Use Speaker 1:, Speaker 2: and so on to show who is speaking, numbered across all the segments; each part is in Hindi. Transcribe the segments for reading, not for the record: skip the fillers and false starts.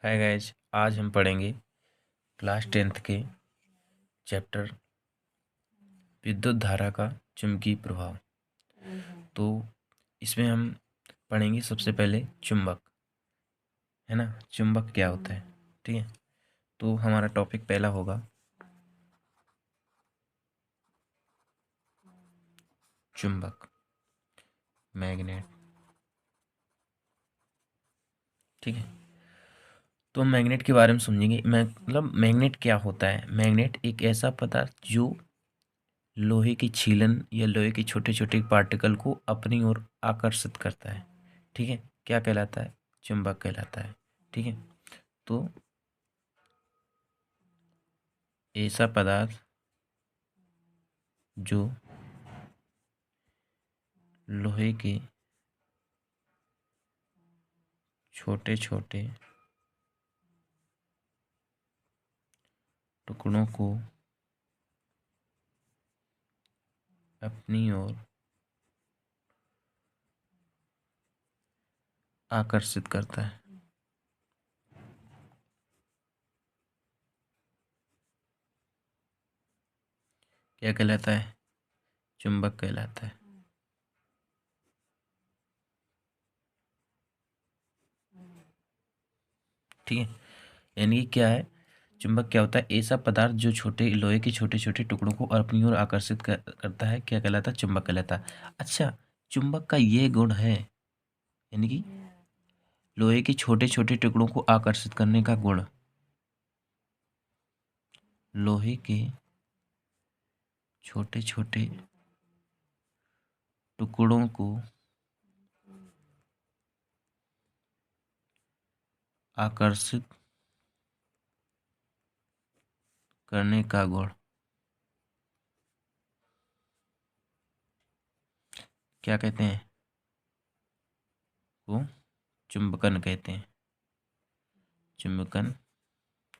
Speaker 1: हाय गाइज, आज हम पढ़ेंगे क्लास 10th के चैप्टर विद्युत धारा का चुंबकीय प्रभाव। तो इसमें हम पढ़ेंगे सबसे पहले चुंबक, है ना। चुंबक क्या होता है, ठीक है। तो हमारा टॉपिक पहला होगा चुंबक, मैग्नेट, ठीक है। तो हम मैग्नेट के बारे में समझेंगे। मतलब मैग्नेट क्या होता है। मैग्नेट एक ऐसा पदार्थ जो लोहे की छीलन या लोहे के छोटे छोटे पार्टिकल को अपनी ओर आकर्षित करता है, ठीक है। क्या कहलाता है? चुंबक कहलाता है, ठीक है। तो ऐसा पदार्थ जो लोहे के छोटे छोटे टुकड़ों को अपनी ओर आकर्षित करता है, क्या कहलाता है? चुंबक कहलाता है, ठीक है। यानी कि क्या है, चुंबक क्या होता है? ऐसा पदार्थ जो छोटे लोहे के छोटे छोटे टुकड़ों को अपनी ओर आकर्षित करता है, क्या कहलाता है? चुंबक कहलाता है। अच्छा, चुंबक का ये गुण है, यानी कि लोहे के छोटे छोटे टुकड़ों को आकर्षित करने का गुण, लोहे के छोटे छोटे टुकड़ों को आकर्षित करने का गुण क्या कहते हैं? वो चुंबकन कहते हैं, चुंबकन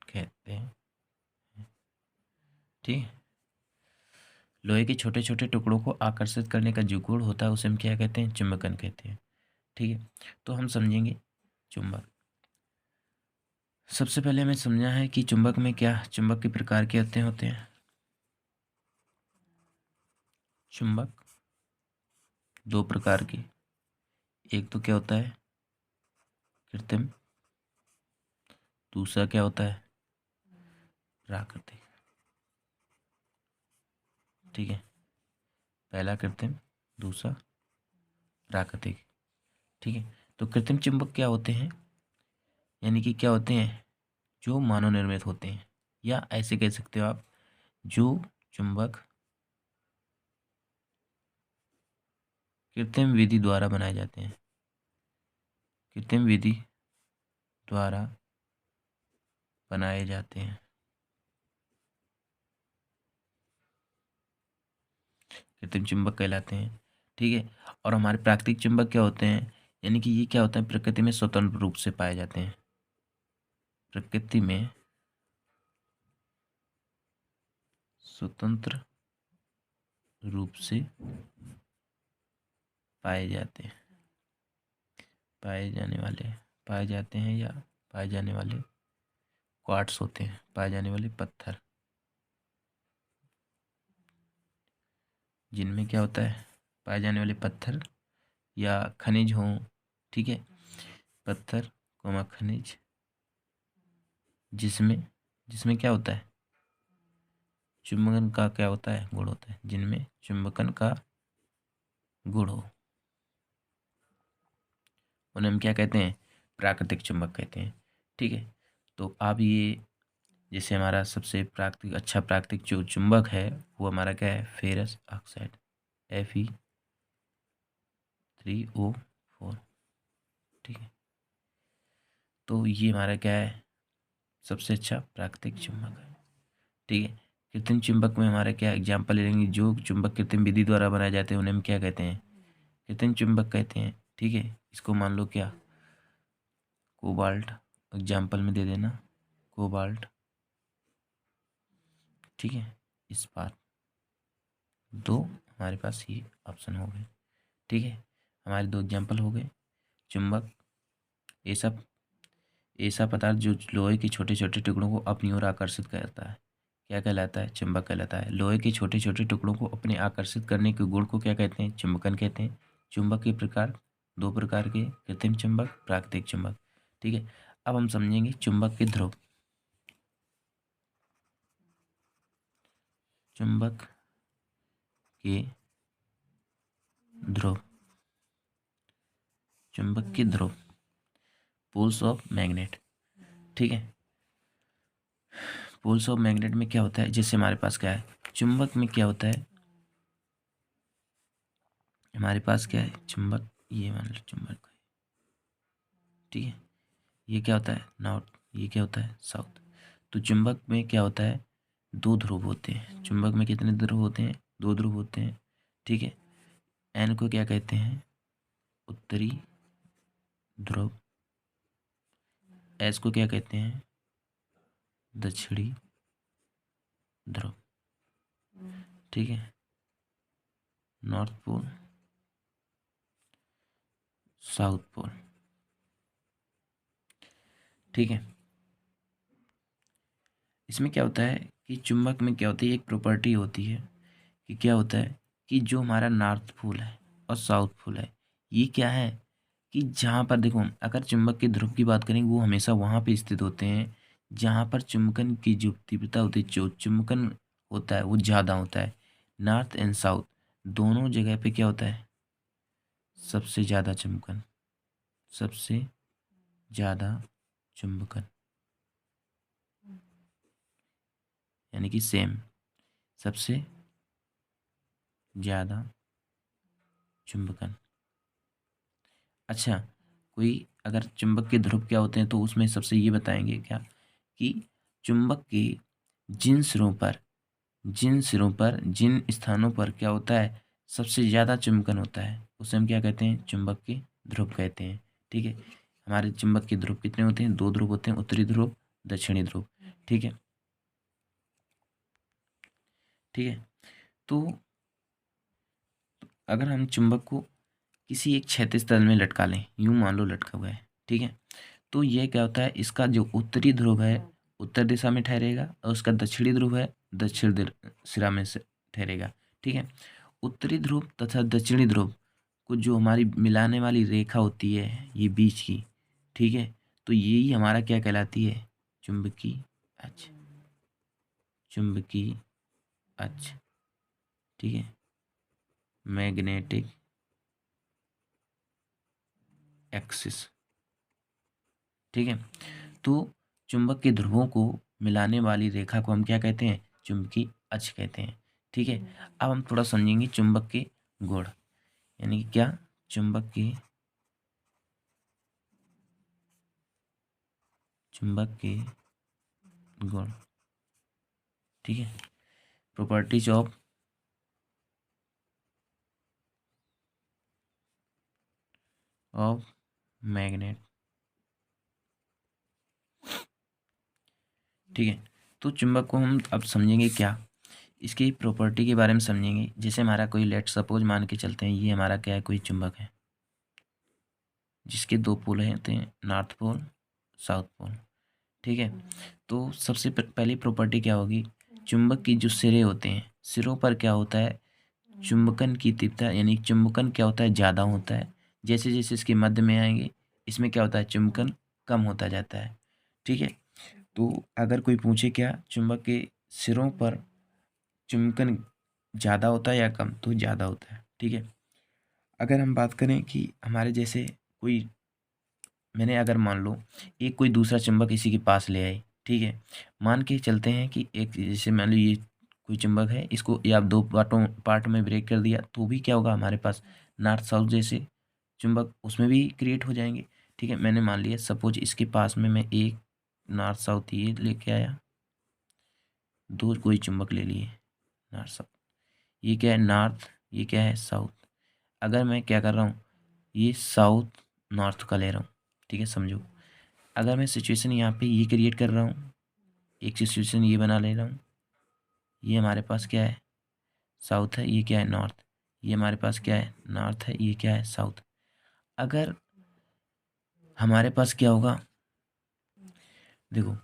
Speaker 1: कहते हैं, ठीक है। लोहे के छोटे छोटे टुकड़ों को आकर्षित करने का जो गुण होता है उसे हम क्या कहते हैं? चुंबकन कहते हैं, ठीक है। तो हम समझेंगे चुंबक। सबसे पहले हमें समझना है कि चुंबक में क्या, चुंबक के प्रकार क्या होते हैं। चुंबक दो प्रकार के, एक तो क्या होता है? कृत्रिम, दूसरा क्या होता है? प्राकृतिक, ठीक है। पहला कृत्रिम, दूसरा प्राकृतिक, ठीक है। तो कृत्रिम चुंबक क्या होते हैं? यानी कि क्या होते हैं? जो मानव निर्मित होते हैं, या ऐसे कह सकते हो आप, जो चुंबक कृत्रिम विधि द्वारा बनाए जाते हैं, कृत्रिम विधि द्वारा बनाए जाते हैं, कृत्रिम चुंबक कहलाते हैं, ठीक है। और हमारे प्राकृतिक चुंबक क्या होते हैं? यानी कि ये क्या होता है, प्रकृति में स्वतंत्र रूप से पाए जाते हैं, प्रकृति में स्वतंत्र रूप से पाए जाते हैं, पाए जाने वाले, पाए जाते हैं या पाए जाने वाले क्वार्ट्स होते हैं, पाए जाने वाले पत्थर, जिनमें क्या होता है? पाए जाने वाले पत्थर या खनिज हों, ठीक है। पत्थर कोमा खनिज, जिसमें जिसमें क्या होता है? चुंबकन का क्या होता है? गुण होता है, जिनमें चुंबकन का गुण हो, उन्हें हम क्या कहते हैं? प्राकृतिक चुंबक कहते हैं, ठीक है। तो अब ये, जैसे हमारा सबसे प्राकृतिक, अच्छा प्राकृतिक जो चुंबक है वो हमारा क्या है? फेरस ऑक्साइड, Fe3O4, ठीक है। तो ये हमारा क्या है? सबसे अच्छा प्राकृतिक चुंबक है, ठीक है। कृत्रिम चुंबक में हमारा क्या एग्जाम्पल लेंगे? जो चुंबक कृत्रिम विधि द्वारा बनाए जाते हैं उन्हें हम क्या कहते हैं? कृत्रिम चुंबक कहते हैं, ठीक है। इसको मान लो क्या, कोबाल्ट एग्जाम्पल में दे देना, कोबाल्ट, ठीक है। इस्पात, दो हमारे पास ये ऑप्शन हो गए, ठीक है। हमारे दो एग्जाम्पल हो गए, चुंबक, ये सब ऐसा पदार्थ जो लोहे के छोटे छोटे टुकड़ों को अपनी ओर आकर्षित करता है क्या कहलाता है? चुंबक कहलाता है। लोहे के छोटे छोटे टुकड़ों को अपने आकर्षित करने के गुण को क्या कहते हैं? चुंबकन कहते हैं। चुंबक के प्रकार, दो प्रकार के, कृत्रिम चुंबक, प्राकृतिक चुंबक। ठीक है, अब हम समझेंगे चुंबक के ध्रुव। चुंबक के ध्रुव, चुंबक के ध्रुव, पोल्स ऑफ मैग्नेट। ठीक है, पोल्स ऑफ मैग्नेट में क्या होता है? जैसे हमारे पास क्या है, चुंबक में क्या होता है, हमारे पास क्या है चुंबक, ये मान लो चुंबक, ठीक है, ये क्या होता है नॉर्थ, ये क्या होता है साउथ। तो चुंबक में क्या होता है, दो ध्रुव होते हैं। चुंबक में कितने ध्रुव होते हैं? दो ध्रुव होते हैं। ठीक है, एन को क्या कहते हैं? उत्तरी ध्रुव। एस को क्या कहते हैं? दक्षिणी ध्रुव। ठीक है, नॉर्थ पोल, साउथ पोल। ठीक है, इसमें क्या होता है कि चुंबक में क्या होती है, एक प्रॉपर्टी होती है कि क्या होता है कि जो हमारा नॉर्थ पोल है और साउथ पोल है, ये क्या है कि जहाँ पर देखो, अगर चुंबक के ध्रुव की बात करें, वो हमेशा वहाँ पे स्थित होते हैं जहाँ पर चुंबकन की जो तीव्रता होती है, जो चुंबकन होता है वो ज़्यादा होता है। नॉर्थ एंड साउथ दोनों जगह पे क्या होता है? सबसे ज़्यादा चुंबकन, सबसे ज़्यादा चुंबकन, यानी कि सेम, सबसे ज़्यादा चुंबकन। अच्छा, कोई अगर चुंबक के ध्रुव क्या होते हैं तो उसमें सबसे ये बताएंगे क्या कि चुंबक के जिन सिरों पर, जिन सिरों पर, जिन स्थानों पर क्या होता है, सबसे ज़्यादा चुंबकन होता है, उसे हम क्या कहते हैं? चुंबक के ध्रुव कहते हैं। ठीक है, हमारे चुंबक के ध्रुव कितने होते हैं? दो ध्रुव होते हैं, उत्तरी ध्रुव, दक्षिणी ध्रुव। ठीक है, ठीक है, तो अगर हम चुंबक को किसी एक क्षैतिज तल में लटका लें, यूं मान लो लटका हुआ है, ठीक है, तो ये क्या होता है, इसका जो उत्तरी ध्रुव है उत्तर दिशा में ठहरेगा और उसका दक्षिणी ध्रुव है सिरा में से ठहरेगा। ठीक है, उत्तरी ध्रुव तथा दक्षिणी ध्रुव को जो हमारी मिलाने वाली रेखा होती है ये बीच की, ठीक है, तो यही हमारा क्या कहलाती है? चुंबकीय अक्ष, चुंबकीय अक्ष। ठीक है, मैग्नेटिक एक्सिस। ठीक है, तो चुंबक के ध्रुवों को मिलाने वाली रेखा को हम क्या कहते हैं? चुंबकीय अक्ष कहते हैं। ठीक है, अब हम थोड़ा समझेंगे चुंबक के गुण, यानी कि क्या? चुंबक के, चुंबक के गुण। ठीक है, प्रॉपर्टीज ऑफ मैग्नेट। ठीक है, तो चुंबक को हम अब समझेंगे क्या, इसकी प्रॉपर्टी के बारे में समझेंगे। जैसे हमारा कोई, लेट सपोज मान के चलते हैं, ये हमारा क्या है, कोई चुंबक है जिसके दो पोल होते हैं, नॉर्थ पोल, साउथ पोल। ठीक है, तो सबसे पहली प्रॉपर्टी क्या होगी, चुंबक की जो सिरे होते हैं, सिरों पर क्या होता है? चुंबकन की तीव्रता, यानी चुंबकन क्या होता है? ज़्यादा होता है। जैसे जैसे इसके मध्य में आएंगे, इसमें क्या होता है? चुंबकन कम होता जाता है। ठीक है, तो अगर कोई पूछे क्या चुंबक के सिरों पर चुंबकन ज़्यादा होता है या कम, तो ज़्यादा होता है। ठीक है, अगर हम बात करें कि हमारे जैसे कोई, मैंने अगर मान लो एक कोई दूसरा चुंबक इसी के पास ले आए, ठीक है, मान के चलते हैं कि एक, जैसे मान लो ये कोई चुंबक है, इसको या दो पार्ट में ब्रेक कर दिया, तो भी क्या होगा हमारे पास? नॉर्थ साउथ जैसे चुंबक उसमें भी क्रिएट हो जाएंगे। ठीक है, मैंने मान लिया सपोज इसके पास में मैं एक नॉर्थ साउथ ये लेके आया, दो कोई चुंबक ले लिए नॉर्थ साउथ, ये क्या है? नॉर्थ, ये क्या है? साउथ। अगर मैं क्या कर रहा हूँ, ये साउथ नॉर्थ का ले रहा हूँ, ठीक है, समझो। अगर मैं सिचुएशन यहाँ पे ये क्रिएट कर रहा हूँ, एक सिचुएशन ये बना ले रहा हूँ, ये हमारे पास क्या है? साउथ है, ये क्या है? नॉर्थ। ये हमारे पास क्या है? नॉर्थ है, ये क्या है? साउथ। अगर हमारे पास क्या होगा, देखो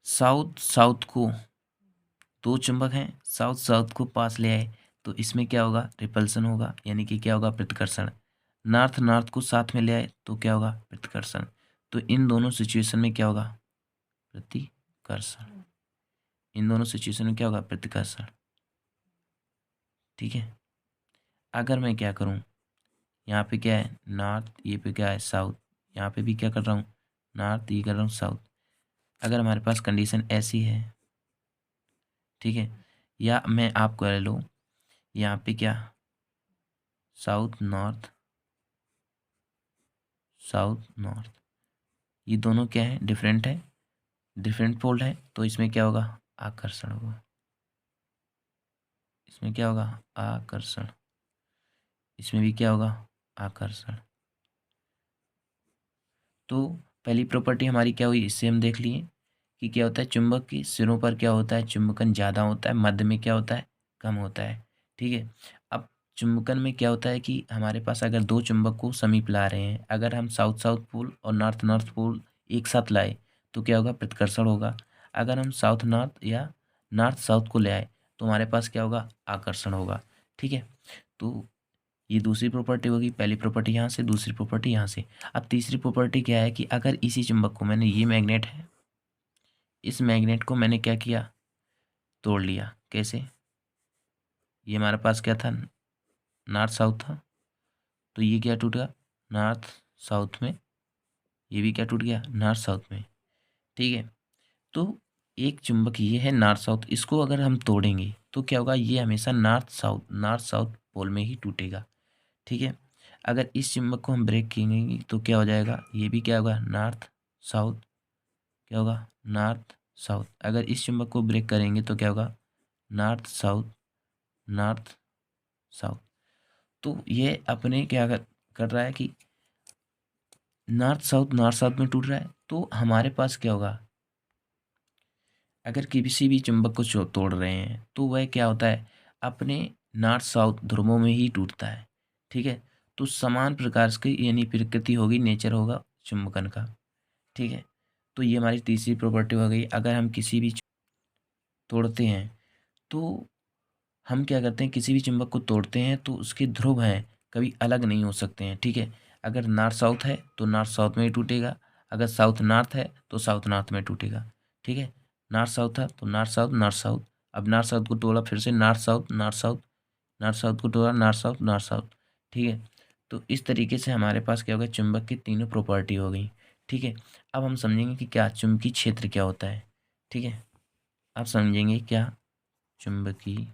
Speaker 1: साउथ साउथ को, दो चुंबक हैं, साउथ साउथ को पास ले आए तो इसमें क्या होगा, रिपल्सन होगा, यानी कि क्या होगा, प्रतिकर्षण। नॉर्थ नॉर्थ को साथ में ले आए तो क्या होगा, प्रतिकर्षण। तो इन दोनों सिचुएशन में क्या होगा, प्रतिकर्षण। इन दोनों सिचुएशन में क्या होगा, प्रतिकर्षण। ठीक है। अगर मैं क्या करूं, यहाँ पे क्या है नॉर्थ, ये पे क्या है साउथ, यहाँ पे भी क्या कर रहा हूँ नॉर्थ, ये कर रहा हूँ साउथ। अगर हमारे पास कंडीशन ऐसी है, ठीक है, या मैं आपको ले लो यहाँ पे क्या, साउथ नॉर्थ, साउथ नॉर्थ, ये दोनों क्या है, डिफरेंट है, डिफरेंट पोल है, तो इसमें क्या होगा, आकर्षण होगा। इसमें क्या होगा, आकर्षण। इसमें भी क्या होगा, आकर्षण। तो पहली प्रॉपर्टी हमारी क्या हुई, इससे हम देख लिए कि क्या होता है, चुंबक के सिरों पर क्या होता है, चुंबकन ज़्यादा होता है, मध्य में क्या होता है, कम होता है। ठीक है। अब चुंबकन में क्या होता है कि हमारे पास अगर दो चुंबक को समीप ला रहे हैं, अगर हम साउथ साउथ पोल और नॉर्थ नॉर्थ पोल एक साथ लाए तो क्या होगा, प्रतिकर्षण होगा। अगर हम साउथ नॉर्थ या नॉर्थ साउथ को ले आए तो हमारे पास क्या होगा, आकर्षण होगा। ठीक है। तो ये दूसरी प्रॉपर्टी होगी, पहली प्रॉपर्टी यहाँ से, दूसरी प्रॉपर्टी यहाँ से। अब तीसरी प्रॉपर्टी क्या है कि अगर इसी चुंबक को मैंने, ये मैग्नेट है, इस मैग्नेट को मैंने क्या किया, तोड़ लिया। कैसे, ये हमारे पास क्या था, नॉर्थ साउथ था, तो ये क्या टूट गया, नॉर्थ साउथ में, ये भी क्या टूट गया, नॉर्थ साउथ में। ठीक है। तो एक चुंबक ये है नॉर्थ साउथ, इसको अगर हम तोड़ेंगे तो क्या होगा, ये हमेशा नॉर्थ साउथ पोल में ही टूटेगा। ठीक है। अगर इस चुंबक को हम ब्रेक करेंगे तो क्या हो जाएगा, ये भी क्या होगा, नॉर्थ साउथ, क्या होगा, नॉर्थ साउथ। अगर इस चुंबक को ब्रेक करेंगे तो क्या होगा, नॉर्थ साउथ, नॉर्थ साउथ। तो ये अपने क्या कर रहा है कि नॉर्थ साउथ में टूट रहा है। तो हमारे पास क्या होगा, अगर किसी भी चुंबक को तोड़ रहे हैं तो वह क्या होता है, अपने नॉर्थ साउथ ध्रुवों में ही टूटता है। ठीक है। तो समान प्रकार की यानी प्रकृति होगी, नेचर होगा चुंबकन का। ठीक है। तो ये हमारी तीसरी प्रॉपर्टी हो गई। अगर हम किसी भी तोड़ते हैं तो हम क्या करते हैं, किसी भी चुंबक को तोड़ते हैं तो उसके ध्रुव हैं कभी अलग नहीं हो सकते हैं। ठीक है। अगर नॉर्थ साउथ है तो नॉर्थ साउथ में ही टूटेगा, अगर साउथ नॉर्थ है तो साउथ नॉर्थ में टूटेगा। ठीक है। नॉर्थ साउथ था तो नॉर्थ साउथ, नॉर्थ साउथ। अब नॉर्थ साउथ को तोड़ा, फिर से north south, north south, north south को तोड़ा, नॉर्थ साउथ, नॉर्थ साउथ। ठीक है। तो इस तरीके से हमारे पास क्या होगा, चुंबक की तीनों प्रॉपर्टी हो गई। ठीक है। अब हम समझेंगे कि क्या चुंबकीय क्षेत्र क्या होता है। ठीक है। आप समझेंगे क्या चुंबकीय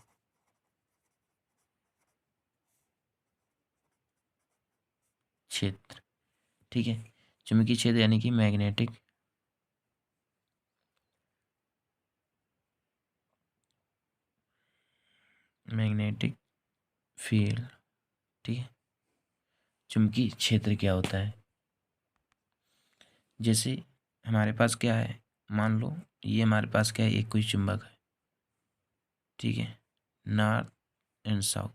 Speaker 1: क्षेत्र। ठीक है। चुंबकीय क्षेत्र यानी कि मैग्नेटिक मैग्नेटिक फील्ड। ठीक है। चुंबकीय क्षेत्र क्या होता है, जैसे हमारे पास क्या है, मान लो ये हमारे पास क्या है, एक कोई चुंबक है। ठीक है। North and south.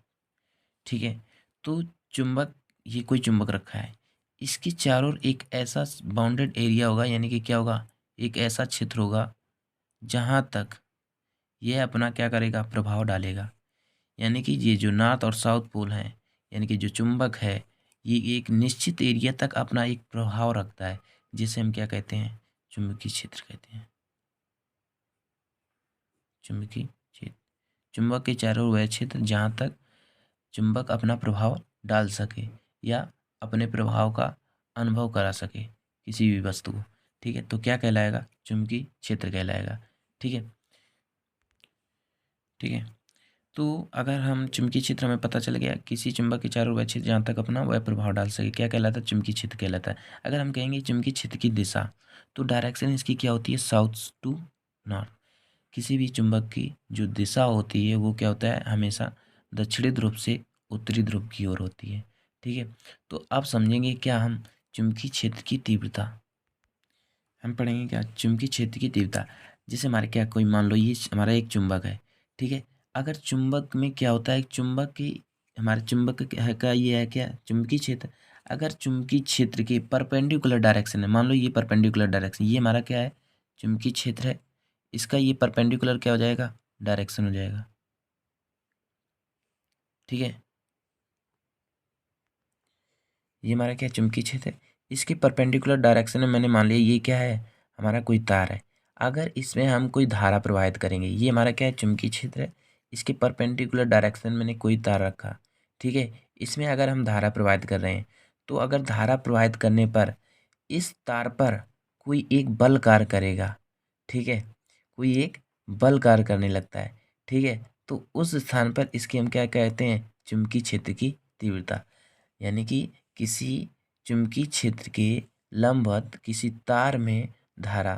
Speaker 1: ठीक है। तो चुंबक, ये कोई चुंबक रखा है, इसके चारों ओर एक ऐसा बाउंडेड एरिया होगा, यानी कि क्या होगा, एक ऐसा क्षेत्र होगा जहाँ तक यह अपना क्या करेगा, प्रभाव डालेगा। यानी कि ये जो नॉर्थ और साउथ पोल हैं, यानी कि जो चुंबक है, ये एक निश्चित एरिया तक अपना एक प्रभाव रखता है, जिसे हम क्या कहते हैं, चुंबकीय क्षेत्र कहते हैं। चुंबकीय क्षेत्र, चुंबक के चारों ओर वह क्षेत्र जहाँ तक चुंबक अपना प्रभाव डाल सके या अपने प्रभाव का अनुभव करा सके किसी भी वस्तु को। ठीक है। तो क्या कहलाएगा, चुंबकीय क्षेत्र कहलाएगा। ठीक है। ठीक है। तो अगर हम चुंबकीय क्षेत्र, हमें पता चल गया किसी चुंबक के चारों ओर क्षेत्र जहाँ तक अपना वह प्रभाव डाल सके, क्या कहलाता है, चुंबकीय क्षेत्र कहलाता है। अगर हम कहेंगे चुंबकीय क्षेत्र की दिशा, तो डायरेक्शन इसकी क्या होती है, साउथ टू नॉर्थ। किसी भी चुंबक की जो दिशा होती है वो क्या होता है, हमेशा दक्षिणी ध्रुव से उत्तरी ध्रुव की ओर होती है। ठीक है। तो अब समझेंगे क्या हम, चुंबकीय क्षेत्र की तीव्रता हम पढ़ेंगे क्या, चुंबकीय क्षेत्र की तीव्रता। जैसे हमारे क्या, कोई मान लो ये हमारा एक चुंबक है। ठीक है। अगर चुंबक में क्या होता है, चुंबक की, हमारे चुंबक का ये है क्या, चुंबकीय क्षेत्र। अगर चुंबकीय क्षेत्र के परपेंडिकुलर डायरेक्शन है, मान लो ये परपेंडिकुलर डायरेक्शन, ये हमारा क्या है, चुंबकीय क्षेत्र है, इसका ये परपेंडिकुलर क्या हो जाएगा, डायरेक्शन हो जाएगा। ठीक है, ये हमारा क्या चुंबकीय क्षेत्र है, इसके परपेंडिकुलर डायरेक्शन में मैंने मान लिया ये क्या है, हमारा कोई तार है। अगर इसमें हम कोई धारा प्रवाहित करेंगे, ये हमारा क्या है, चुंबकीय क्षेत्र है, इसके परपेंडिकुलर डायरेक्शन में मैंने कोई तार रखा। ठीक है, इसमें अगर हम धारा प्रवाहित कर रहे हैं, तो अगर धारा प्रवाहित करने पर इस तार पर कोई एक बल कार्य करेगा। ठीक है, कोई एक बल कार्य करने लगता है। ठीक है, तो उस स्थान पर इसकी हम क्या कहते हैं, चुंबकीय क्षेत्र की तीव्रता। यानी कि किसी चुंबकीय क्षेत्र के लंबवत किसी तार में धारा,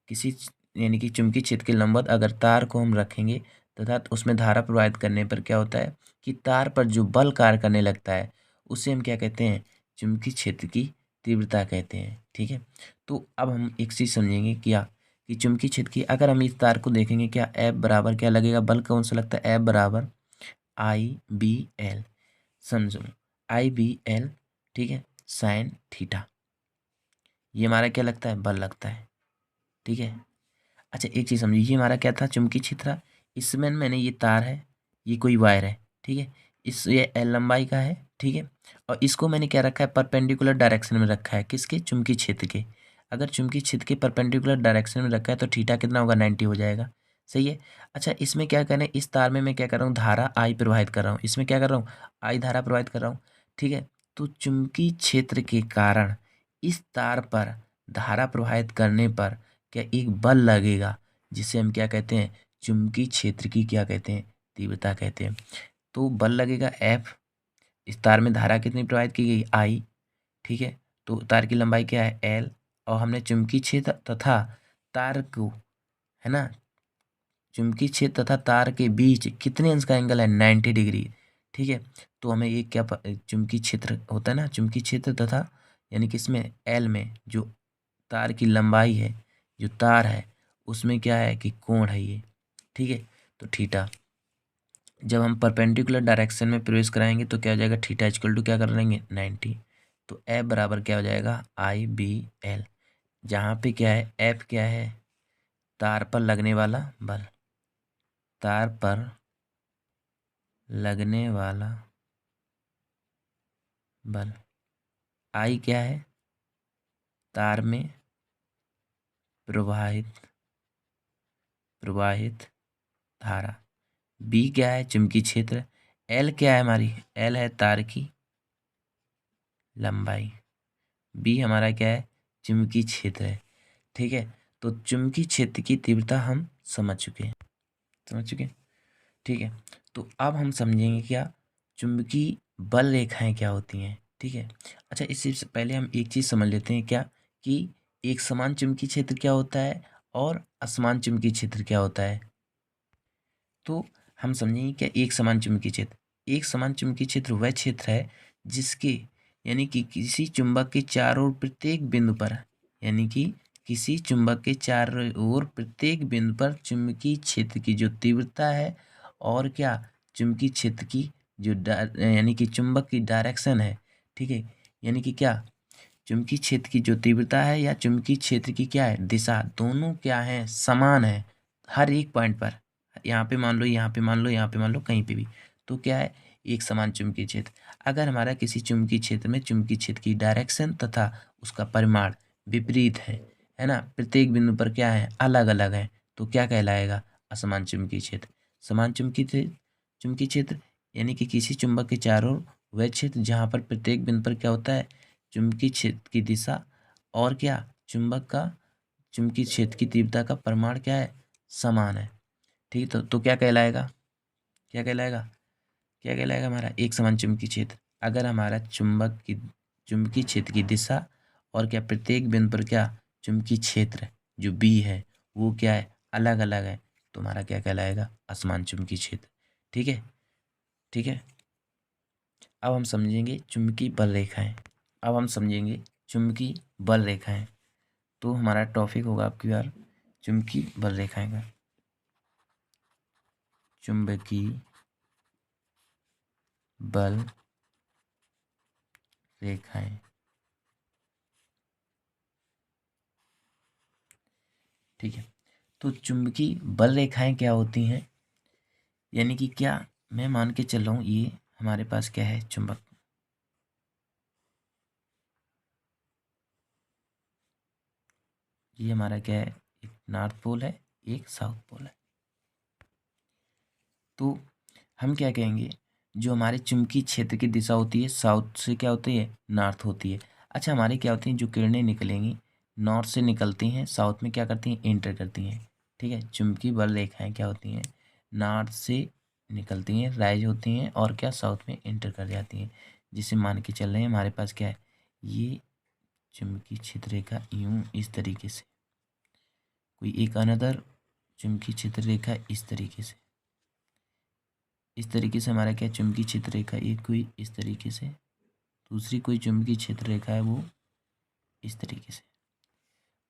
Speaker 1: किसी यानी कि चुंबकीय क्षेत्र के लंबवत अगर तार को हम रखेंगे तथा उसमें धारा प्रवाहित करने पर क्या होता है कि तार पर जो बल कार्य करने लगता है उसे हम क्या कहते हैं, चुंबकीय क्षेत्र की तीव्रता कहते हैं। ठीक है, तो अब हम एक चीज़ समझेंगे क्या, कि चुंबकीय क्षेत्र की अगर हम इस तार को देखेंगे, क्या एफ बराबर क्या लगेगा, बल कौन सा लगता है, एफ बराबर IBL। समझो, IBL। ठीक है, साइन थीटा, ये हमारा क्या लगता है, बल लगता है। ठीक है, अच्छा एक चीज़ समझिए, ये हमारा क्या था, चुंबकीय क्षेत्र था। इसमें मैंने ये तार है, ये कोई वायर है। ठीक है, इस ये एल लंबाई का है। ठीक है, और इसको मैंने क्या रखा है, परपेंडिकुलर डायरेक्शन में रखा है, किसके, चुंबकीय क्षेत्र के। अगर चुंबकीय क्षेत्र के परपेंडिकुलर डायरेक्शन में रखा है तो थीटा कितना होगा, 90 हो जाएगा। सही है। अच्छा इसमें क्या करें, इस तार में मैं क्या कर रहा हूँ, धारा आई प्रवाहित कर रहा हूँ, इसमें क्या कर रहा हूँ, आई धारा प्रवाहित कर रहा हूँ। ठीक है, तो चुंबकीय क्षेत्र के कारण इस तार पर धारा प्रवाहित करने पर क्या एक बल लगेगा, जिसे हम क्या कहते हैं, चुंबकीय क्षेत्र की क्या कहते हैं, तीव्रता कहते हैं। तो बल लगेगा F, इस तार में धारा कितनी प्रवाहित की गई, I। ठीक है, तो तार की लंबाई क्या है, L, और हमने चुंबकीय क्षेत्र तथा तार को, है ना, चुंबकीय क्षेत्र तथा तार के बीच कितने अंश का एंगल है, 90 डिग्री। ठीक है, तो हमें ये क्या चुंबकीय क्षेत्र होता है ना, चुंबकीय क्षेत्र तथा यानी कि इसमें L में जो तार की लंबाई है, जो तार है उसमें क्या है कि कोण है ये। ठीक है, तो थीटा जब हम परपेंडिकुलर डायरेक्शन में प्रवेश कराएंगे तो क्या हो जाएगा, थीटा इक्वल टू क्या कर लेंगे, 90। तो एफ बराबर क्या हो जाएगा, IBL, जहाँ पे क्या है, एफ क्या है, तार पर लगने वाला बल, तार पर लगने वाला बल, आई क्या है, तार में प्रवाहित प्रवाहित धारा, बी क्या है, चुंबकीय क्षेत्र, एल क्या है हमारी, एल है तार की लंबाई, बी हमारा क्या है, चुंबकीय क्षेत्र है। ठीक है, तो चुंबकीय क्षेत्र की तीव्रता हम समझ चुके हैं, समझ चुके हैं। ठीक है, तो अब हम समझेंगे क्या, चुंबकीय बल रेखाएं क्या होती हैं। ठीक है, अच्छा इससे पहले हम एक चीज़ समझ लेते हैं क्या, कि एक समान चुंबकीय क्षेत्र क्या होता है और असमान चुंबकीय क्षेत्र क्या होता है। तो हम समझेंगे क्या, एक समान चुंबकीय क्षेत्र, एक समान चुंबकीय क्षेत्र वह क्षेत्र है जिसके यानी कि किसी चुंबक के चारों ओर प्रत्येक बिंदु पर, यानी कि किसी चुंबक के चारों ओर प्रत्येक बिंदु पर चुंबकीय क्षेत्र की जो तीव्रता है और क्या, चुंबकीय क्षेत्र की जो यानी कि चुंबक की डायरेक्शन है। ठीक है, यानी कि क्या, चुंबकीय क्षेत्र की जो तीव्रता है या चुंबकीय क्षेत्र की क्या है, दिशा, दोनों क्या है, समान है हर एक पॉइंट पर। यहाँ पे मान लो, यहाँ पे मान लो, यहाँ पे मान लो, कहीं पे भी, तो क्या है, एक समान चुंबकीय क्षेत्र। अगर हमारा किसी चुंबकीय क्षेत्र में चुंबकीय क्षेत्र की डायरेक्शन तथा उसका परिमाण विपरीत है ना, प्रत्येक बिंदु पर क्या है, अलग अलग है, तो क्या कहलाएगा, असमान चुंबकीय क्षेत्र। समान चुंबकीय क्षेत्र यानी कि किसी चुंबक के चारों ओर वह क्षेत्र जहाँ पर प्रत्येक बिंदु पर क्या होता है, चुंबकीय क्षेत्र की दिशा और क्या, चुंबक का चुंबकीय क्षेत्र की तीव्रता का परिमाण क्या है, समान है। ठीक है, तो क्या कहलाएगा, क्या कहलाएगा, क्या कहलाएगा हमारा एक समान चुंबकीय क्षेत्र। अगर हमारा चुंबकीय क्षेत्र की दिशा और क्या प्रत्येक बिंदु पर क्या, चुंबकीय क्षेत्र जो बी है वो क्या है, अलग अलग है, तो हमारा क्या कहलाएगा, असमान चुंबकीय क्षेत्र। ठीक है, ठीक है, अब हम समझेंगे चुंबकीय बल रेखाएं, अब हम समझेंगे चुंबकीय बल रेखाएं। तो हमारा टॉपिक होगा आपकी बार चुंबकीय बल रेखाएं का, चुंबकीय बल रेखाएं। ठीक है। तो चुंबकीय बल रेखाएं क्या होती हैं, यानी कि क्या मैं मान के चल रहा हूँ ये हमारे पास क्या है, चुंबक, ये हमारा क्या है, एक नॉर्थ पोल है, एक साउथ पोल है। तो हम क्या कहेंगे, जो हमारे चुंबकीय क्षेत्र की दिशा होती है साउथ से क्या होती है, नॉर्थ होती है। अच्छा, हमारी क्या होती हैं, जो किरणें निकलेंगी नॉर्थ से निकलती हैं, साउथ में क्या करती हैं, एंटर करती हैं। ठीक है, चुंबकीय बल रेखाएं क्या होती हैं, नॉर्थ से निकलती हैं, राइज होती हैं और क्या साउथ में एंटर कर जाती हैं। जिसे मान के चल रहे हैं हमारे पास क्या है, ये चुंबकीय क्षेत्र रेखा यूं इस तरीके से, कोई एक अनदर चुंबकीय क्षेत्र रेखा इस तरीके से, इस तरीके से हमारा क्या चुंबकीय क्षेत्र रेखा एक कोई इस तरीके से, दूसरी कोई चुंबकीय क्षेत्र रेखा है वो इस तरीके से।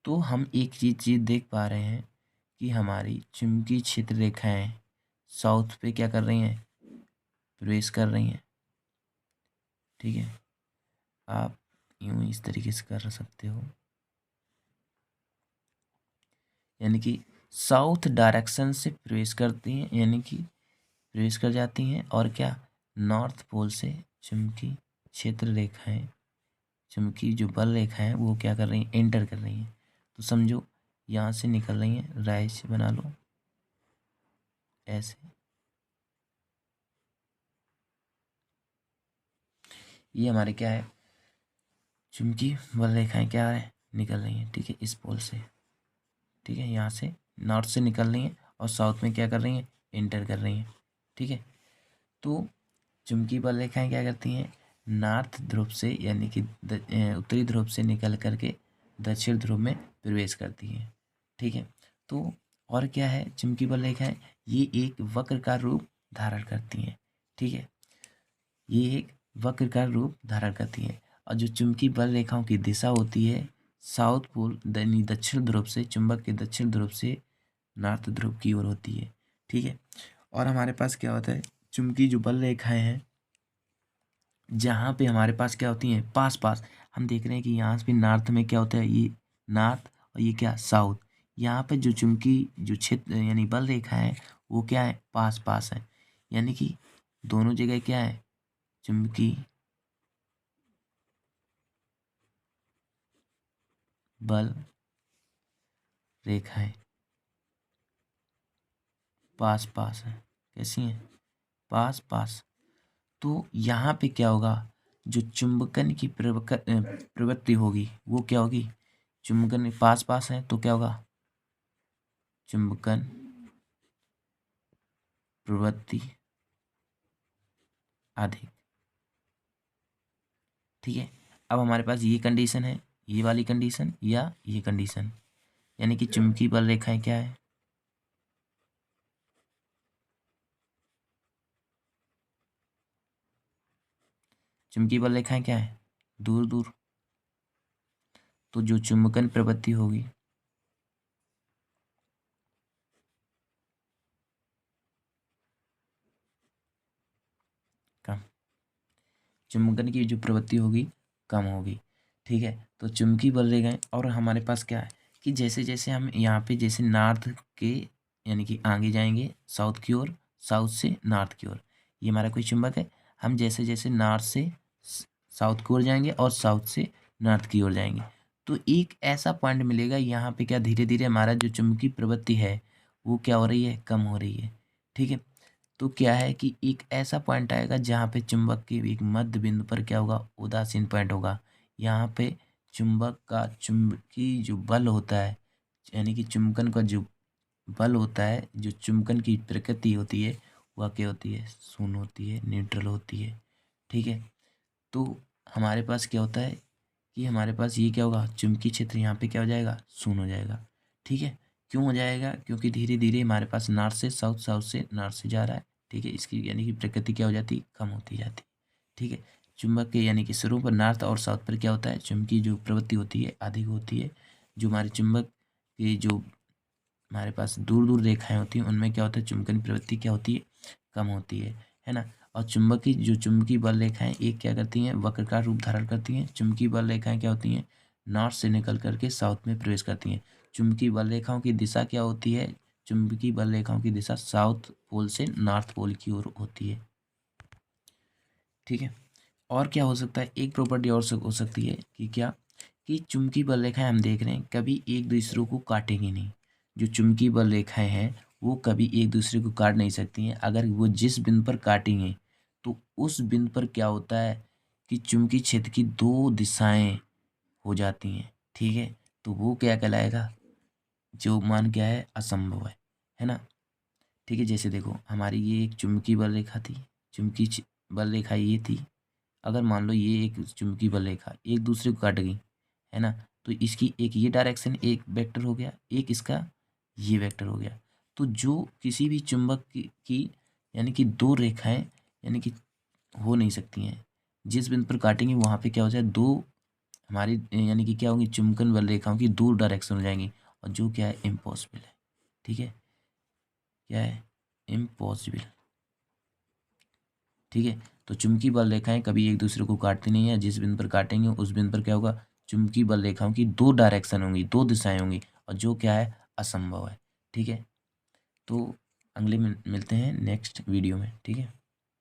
Speaker 1: तो हम एक चीज़ देख पा रहे हैं कि हमारी चुंबकीय क्षेत्र रेखाएं साउथ पे क्या कर रही हैं, प्रवेश कर रही हैं। ठीक है, आप यूं इस तरीके से कर सकते हो, यानी कि साउथ डायरेक्शन से प्रवेश करती हैं, यानी कि प्रवेश कर जाती हैं, और क्या नॉर्थ पोल से चुंबकीय क्षेत्र रेखाएं, चुंबकीय जो बल रेखाएं हैं वो क्या कर रही हैं, एंटर कर रही हैं। तो समझो यहाँ से निकल रही हैं, राइज बना लो ऐसे, ये हमारे क्या है, चुंबकीय बल रेखाएं क्या है, निकल रही हैं। ठीक है, इस पोल से, ठीक है, यहाँ से नॉर्थ से निकल रही हैं और साउथ में क्या कर रही हैं, एंटर कर रही हैं। ठीक है, तो चुंबकीय बल रेखाएं क्या करती हैं, नॉर्थ ध्रुव से यानी कि उत्तरी ध्रुव से निकल करके दक्षिण ध्रुव में प्रवेश करती हैं। ठीक है, तो और क्या है, चुंबकीय बल रेखाएं ये एक वक्र का रूप धारण करती हैं। ठीक है, ये एक वक्र का रूप धारण करती हैं, और जो चुंबकीय बल रेखाओं की दिशा होती है साउथ पोल यानी दक्षिण ध्रुव से, चुंबक के दक्षिण ध्रुव से नॉर्थ ध्रुव की ओर होती है। ठीक है, और हमारे पास क्या होता है, चुंबकीय जो बल रेखाएं हैं जहाँ पे हमारे पास क्या होती हैं, पास पास, हम देख रहे हैं कि यहाँ पे नॉर्थ में क्या होता है, ये नॉर्थ और ये क्या साउथ, यहाँ पे जो चुंबकीय जो क्षेत्र यानी बल रेखा है वो क्या है, पास पास है, यानी कि दोनों जगह क्या है, चुंबकीय बल रेखाएं पास पास है। कैसी हैं, पास पास। तो यहाँ पे क्या होगा, जो चुंबकन की प्रवृत्ति होगी वो क्या होगी, चुंबकन पास पास है तो क्या होगा, चुंबकन प्रवृत्ति अधिक। ठीक है, अब हमारे पास ये कंडीशन है, ये वाली कंडीशन या ये कंडीशन, यानी कि चुंबकीय बल रेखाएं क्या है, चुंबकीय बल रेखाएं क्या है, दूर दूर। तो जो चुंबकन प्रवृत्ति होगी कम, चुंबकन की जो प्रवृत्ति होगी कम होगी। ठीक है, तो चुंबकीय बल रेखाएं, और हमारे पास क्या है कि जैसे जैसे हम यहाँ पे जैसे नॉर्थ के यानी कि आगे जाएंगे साउथ की ओर, साउथ से नॉर्थ की ओर, ये हमारा कोई चुंबक है, हम जैसे जैसे नॉर्थ से साउथ की ओर जाएंगे और साउथ से नॉर्थ की ओर जाएंगे, तो एक ऐसा पॉइंट मिलेगा यहाँ पे क्या धीरे धीरे हमारा जो चुंबकीय प्रवृत्ति है वो क्या हो रही है, कम हो रही है। ठीक है, तो क्या है कि एक ऐसा पॉइंट आएगा जहाँ पे चुंबक के एक मध्य बिंदु पर क्या होगा, उदासीन पॉइंट होगा। यहाँ पे चुंबक का चुंबकीय जो बल होता है यानी कि चुंबकन का जो बल होता है, जो चुंबकन की प्रकृति होती है वह क्या होती है, शून्य होती है, न्यूट्रल होती है। ठीक है, तो हमारे पास क्या होता है कि हमारे पास ये क्या होगा, चुंबकीय क्षेत्र यहाँ पे क्या हो जाएगा, शून्य हो जाएगा। ठीक है, क्यों हो जाएगा, क्योंकि धीरे धीरे हमारे पास नॉर्थ से साउथ, साउथ से नॉर्थ से जा रहा है। ठीक है, इसकी यानी कि प्रकृति क्या हो जाती, कम होती जाती। ठीक है, चुंबक के यानी कि शुरू पर नॉर्थ और साउथ पर क्या होता है, चुंबकीय जो प्रवृत्ति होती है अधिक होती है। जो हमारे चुंबक के जो हमारे पास दूर दूर रेखाएं होती हैं उनमें क्या होता है, चुंबकन प्रवृत्ति क्या होती है, कम होती है ना। और चुंबकीय बल रेखाएं एक क्या करती हैं, वक्र का रूप धारण करती हैं। चुंबकीय बल रेखाएं क्या होती हैं, नॉर्थ से निकल करके साउथ में प्रवेश करती हैं। चुंबकीय बल रेखाओं की दिशा क्या होती है? चुंबकीय बल रेखाओं की दिशा साउथ पोल से नॉर्थ पोल की ओर होती है। ठीक है। और क्या हो सकता है? एक प्रॉपर्टी और हो सकती है कि क्या, कि चुंबकीय बल रेखाएं हम देख रहे हैं कभी एक दूसरे को काटेंगी नहीं। जो चुंबकीय बल रेखाएं हैं वो कभी एक दूसरे को काट नहीं सकती हैं। अगर वो जिस बिंदु पर काटेंगे तो उस बिंदु पर क्या होता है कि चुंबकीय क्षेत्र की दो दिशाएं हो जाती हैं। ठीक है, तो वो क्या कहलाएगा? जो मान क्या है? असंभव है ना। ठीक है, जैसे देखो हमारी ये एक चुंबकीय बल रेखा थी, चुंबकीय बल रेखा ये थी। अगर मान लो ये एक चुंबकीय बल रेखा एक दूसरे को काट गई, है ना, तो इसकी एक ये डायरेक्शन एक वेक्टर हो गया, एक इसका ये वेक्टर हो गया। तो जो किसी भी चुंबक की यानी कि दो रेखाएं यानी कि हो नहीं सकती हैं। जिस बिंदु पर काटेंगे वहाँ पे क्या हो जाए, दो हमारी यानी कि क्या होंगी, चुंबकन बल रेखाओं की दो डायरेक्शन हो जाएंगी, और जो क्या है, इम्पॉसिबल है। ठीक है, क्या है? इम्पॉसिबल। ठीक है, तो चुंबकीय बल रेखाएं कभी एक दूसरे को काटती नहीं है। जिस बिंदु पर काटेंगे उस बिंदु पर क्या होगा, चुंबकीय बल रेखाओं की दो डायरेक्शन होंगी, दो दिशाएं होंगी, और जो क्या है, असंभव है। ठीक है, तो अगले में मिलते हैं नेक्स्ट वीडियो में। ठीक है।